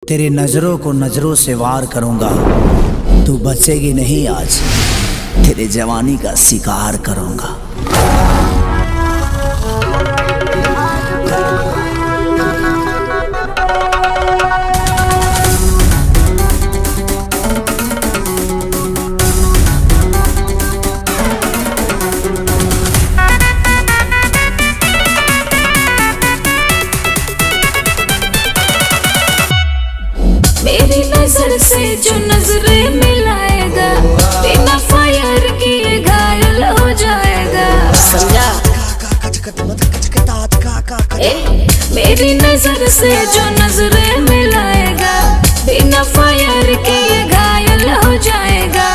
तेरे नजरों को नजरों से वार करूंगा, तू बचेगी नहीं आज, तेरे जवानी का शिकार करूंगा। मेरी नजर से जो नजरें मिलाएगा, बिना फायर किए घायल हो जाएगा। समझा? मेरी नजर से जो नजरें मिलाएगा, बिना फायर किए घायल हो जाएगा।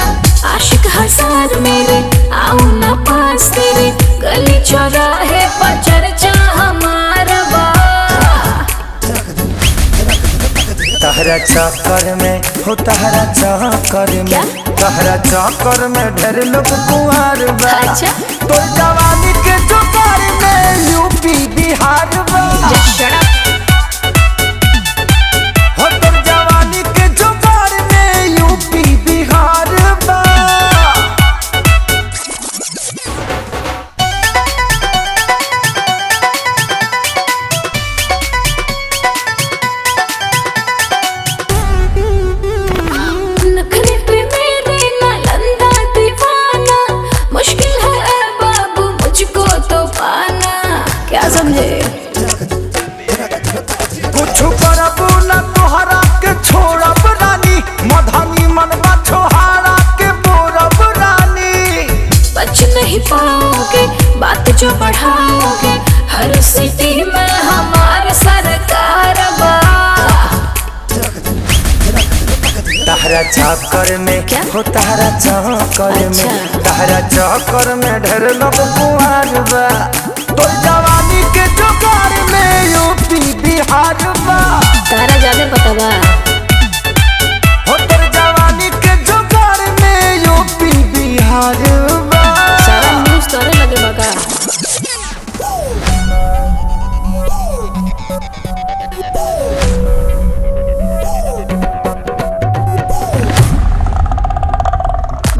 आशिक हजार मेरे, आओ ना पास तेरे, गली चौराहे पर चर्चा हमारा बा। तहरा चक्कर में हो, तहरा चक्कर में, तहरा चक्कर में ढेर लोग कुंवार बा। अच्छा? तो जवानी के जुगाड़ में यूपी बिहार बा। हो तो जवानी के जुगाड़ में यूपी बिहार बा। नखरे पे मेरे नालंदा दीवाना, मुश्किल है बाबू मुझको तो पाना। क्या समझे? कुछ करबू न तोहरा के छोड़ब रानी, मधानी मनवा छोहारा के बोरब रानी। बच नहीं पाओगे बात जो बढ़ाओगे, हर सिटी में हमारे सरकार बा। तहरा चक्कर में क्या? हो, तहरा चक्कर में, अच्छा। तहरा चक्कर में ढेर लोग कुंवार बा। तो जवानी के जुगाड़ में यूपी बिहार बा। तारा ज्यादा पता बा। हो तो जवानी के जुगाड़ में यूपी बिहार बा। सारा न्यूज़ तोरे लगे बा का?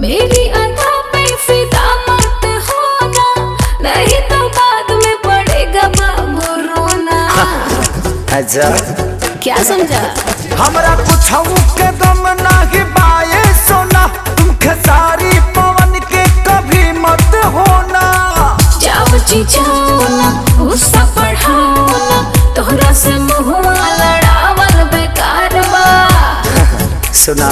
मेरी अदा पे फिदा मत होना, नहीं तो बाद में पड़ेगा बाबू रोना। अच्छा, क्या समझा? हमरा कुछ के दम नाही बाए सोना, तुमके सारी पवन के कभी मत होना। जाओ जी जाओ ना, गुस्सा बढ़ाओ ना, तोहरा से मुहुआ लड़ावल बेकार बा। सुना,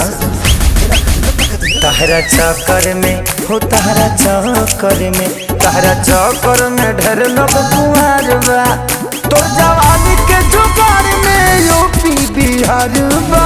तहरा चक्कर में हो, तहरा चक्कर में, तहरा चक्कर में ढेर लोग कुंवार बा। तो जवानी के जुगाड़ में यूपी बिहार बा।